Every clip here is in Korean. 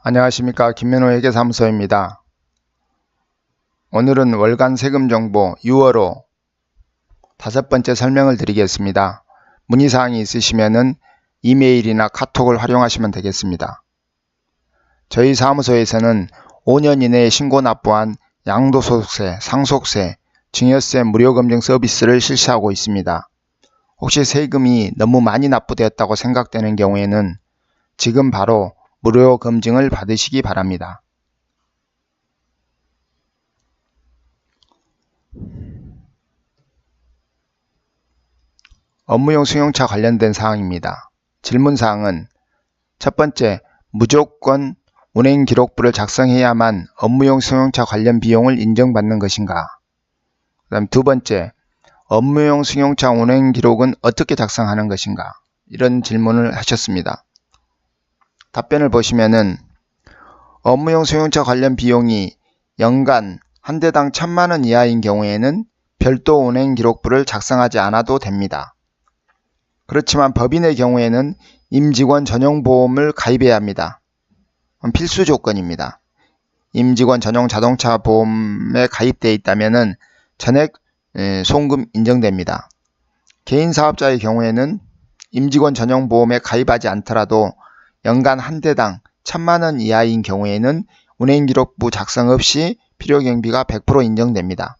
안녕하십니까. 김면호 회계사무소입니다. 오늘은 월간 세금 정보 6월호 5번째 설명을 드리겠습니다. 문의사항이 있으시면 이메일이나 카톡을 활용하시면 되겠습니다. 저희 사무소에서는 5년 이내에 신고 납부한 양도소득세, 상속세, 증여세 무료검증 서비스를 실시하고 있습니다. 혹시 세금이 너무 많이 납부되었다고 생각되는 경우에는 지금 바로 무료 검증을 받으시기 바랍니다. 업무용 승용차 관련된 사항입니다. 질문사항은 첫 번째, 무조건 운행기록부를 작성해야만 업무용 승용차 관련 비용을 인정받는 것인가? 그 다음 두 번째, 업무용 승용차 운행기록은 어떻게 작성하는 것인가? 이런 질문을 하셨습니다. 답변을 보시면은 업무용 승용차 관련 비용이 연간 한 대당 1,000만원 이하인 경우에는 별도 운행기록부를 작성하지 않아도 됩니다. 그렇지만 법인의 경우에는 임직원 전용보험을 가입해야 합니다. 필수 조건입니다. 임직원 전용 자동차 보험에 가입되어 있다면 전액 송금 인정됩니다. 개인 사업자의 경우에는 임직원 전용 보험에 가입하지 않더라도 연간 한 대당 1,000만원 이하인 경우에는 운행기록부 작성 없이 필요경비가 100% 인정됩니다.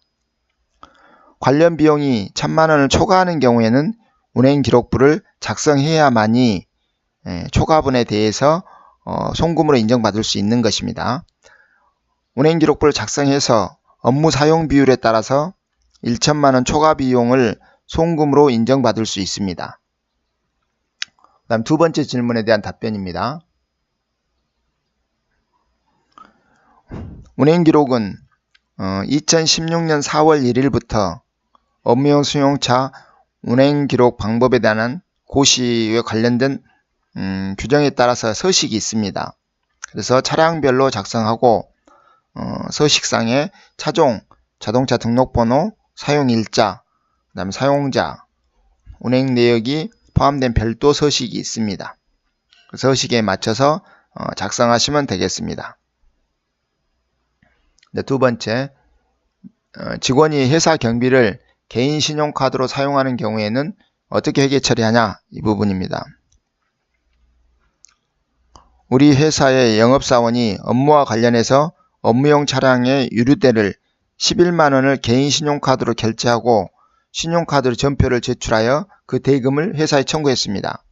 관련 비용이 1,000만원을 초과하는 경우에는 운행기록부를 작성해야만이 초과분에 대해서 송금으로 인정받을 수 있는 것입니다. 운행기록부를 작성해서 업무 사용 비율에 따라서 1,000만원 초과 비용을 송금으로 인정받을 수 있습니다. 그 다음 두 번째 질문에 대한 답변입니다. 운행기록은 2016년 4월 1일부터 업무용 승용차 운행기록 방법에 대한 고시에 관련된 규정에 따라서 서식이 있습니다. 그래서 차량별로 작성하고 서식상에 차종, 자동차 등록번호, 사용일자, 그 다음 사용자, 운행 내역이 포함된 별도 서식이 있습니다. 그 서식에 맞춰서 작성하시면 되겠습니다. 네, 두 번째, 직원이 회사 경비를 개인 신용카드로 사용하는 경우에는 어떻게 회계 처리하냐, 이 부분입니다. 우리 회사의 영업사원이 업무와 관련해서 업무용 차량의 유류대를 11만원을 개인 신용카드로 결제하고 신용카드 전표를 제출하여 그 대금을 회사에 청구했습니다.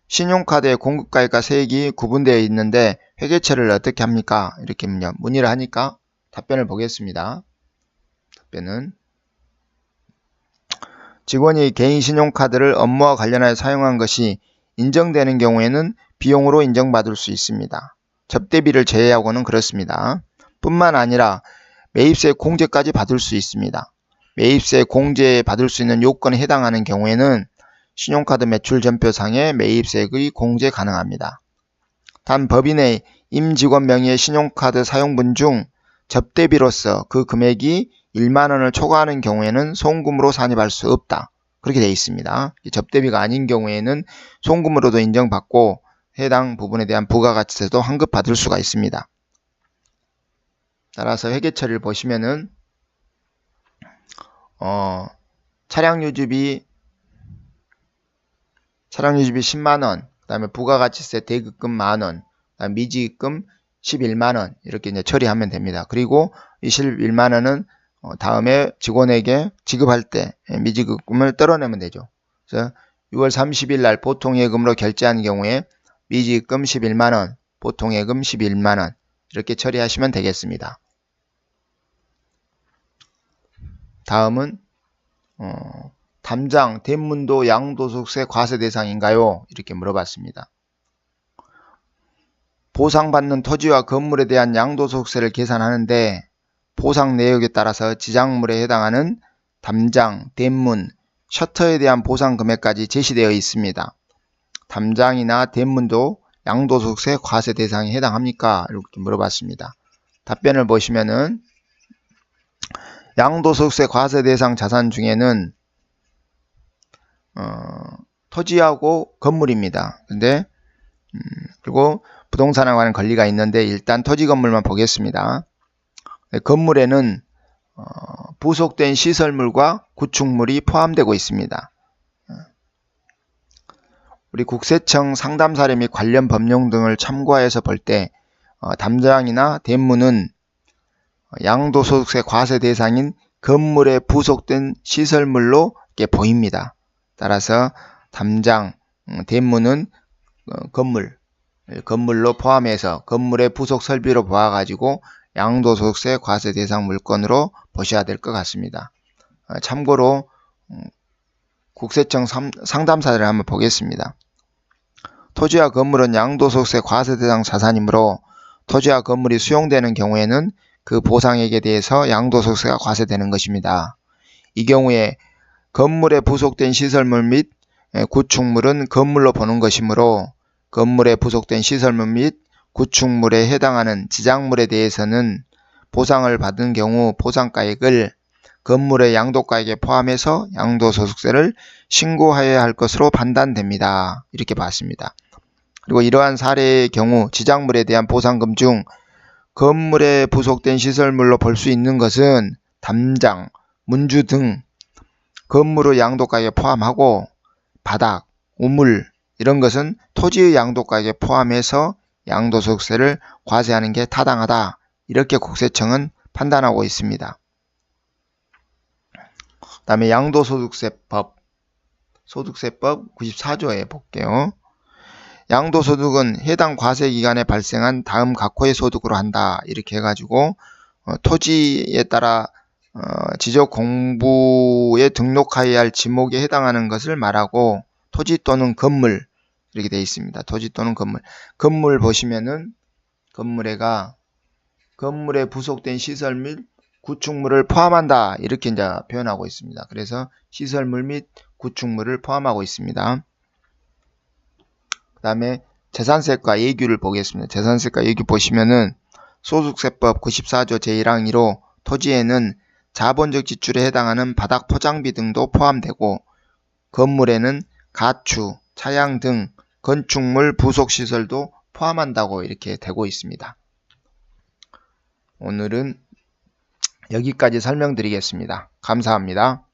신용카드의 공급가액과 세액이 구분되어 있는데 회계 처리를 어떻게 합니까? 이렇게 문의를 하니까 답변을 보겠습니다. 답변은 직원이 개인 신용카드를 업무와 관련하여 사용한 것이 인정되는 경우에는 비용으로 인정받을 수 있습니다. 접대비를 제외하고는 그렇습니다. 뿐만 아니라 매입세 공제까지 받을 수 있습니다. 매입세 공제 받을 수 있는 요건에 해당하는 경우에는 신용카드 매출 전표상에 매입세액의 공제 가능합니다. 단 법인의 임직원 명의의 신용카드 사용분 중 접대비로서 그 금액이 1만원을 초과하는 경우에는 송금으로 산입할 수 없다. 그렇게 되어 있습니다. 접대비가 아닌 경우에는 송금으로도 인정받고 해당 부분에 대한 부가가치세도 환급받을 수가 있습니다. 따라서 회계처리를 보시면은 차량 유지비 10만원, 그 다음에 부가가치세 대급금 만원, 그다음에 미지급금 11만원 이렇게 이제 처리하면 됩니다. 그리고 이 11만원은 다음에 직원에게 지급할 때 미지급금을 떨어내면 되죠. 그래서 6월 30일 날 보통예금으로 결제한 경우에 미지급금 11만원, 보통예금 11만원 이렇게 처리하시면 되겠습니다. 다음은 담장, 대문도 양도소득세 과세 대상인가요? 이렇게 물어봤습니다. 보상받는 토지와 건물에 대한 양도소득세를 계산하는데 보상 내역에 따라서 지장물에 해당하는 담장, 대문, 셔터에 대한 보상 금액까지 제시되어 있습니다. 담장이나 대문도 양도소득세 과세 대상에 해당합니까? 이렇게 물어봤습니다. 답변을 보시면은 양도소득세 과세 대상 자산 중에는 토지하고 건물입니다. 근데 그리고 부동산에 관한 권리가 있는데 일단 토지 건물만 보겠습니다. 건물에는 부속된 시설물과 구축물이 포함되고 있습니다. 우리 국세청 상담사례 및 관련 법령 등을 참고하여서 볼 때 담장이나 대문은 양도소득세 과세 대상인 건물에 부속된 시설물로 이렇게 보입니다. 따라서 담장, 대문은 건물로 포함해서 건물의 부속 설비로 보아가지고 양도소득세 과세 대상 물건으로 보셔야 될 것 같습니다. 참고로 국세청 상담사례를 한번 보겠습니다. 토지와 건물은 양도소득세 과세 대상 자산이므로 토지와 건물이 수용되는 경우에는 그 보상액에 대해서 양도소득세가 과세되는 것입니다. 이 경우에 건물에 부속된 시설물 및 구축물은 건물로 보는 것이므로 건물에 부속된 시설물 및 구축물에 해당하는 지작물에 대해서는 보상을 받은 경우 보상가액을 건물의 양도가액에 포함해서 양도소득세를 신고하여야 할 것으로 판단됩니다. 이렇게 봤습니다. 그리고 이러한 사례의 경우 지작물에 대한 보상금 중 건물에 부속된 시설물로 볼 수 있는 것은 담장, 문주 등 건물의 양도가액에 포함하고 바닥, 우물 이런 것은 토지의 양도가액에 포함해서 양도소득세를 과세하는 게 타당하다. 이렇게 국세청은 판단하고 있습니다. 그 다음에 양도소득세법, 소득세법 94조에 볼게요. 양도소득은 해당 과세기간에 발생한 다음 각호의 소득으로 한다. 이렇게 해가지고 토지에 따라 지적공부에 등록하여야 할 지목에 해당하는 것을 말하고 토지 또는 건물 이렇게 되어 있습니다. 토지 또는 건물. 건물 보시면은 건물에 부속된 시설 및 구축물을 포함한다. 이렇게 이제 표현하고 있습니다. 그래서 시설물 및 구축물을 포함하고 있습니다. 그 다음에 재산세과 예규를 보겠습니다. 재산세과 예규 보시면은 소득세법 94조 제1항 1호 토지에는 자본적 지출에 해당하는 바닥 포장비 등도 포함되고 건물에는 가축, 차양 등 건축물 부속시설도 포함한다고 이렇게 되고 있습니다. 오늘은 여기까지 설명드리겠습니다. 감사합니다.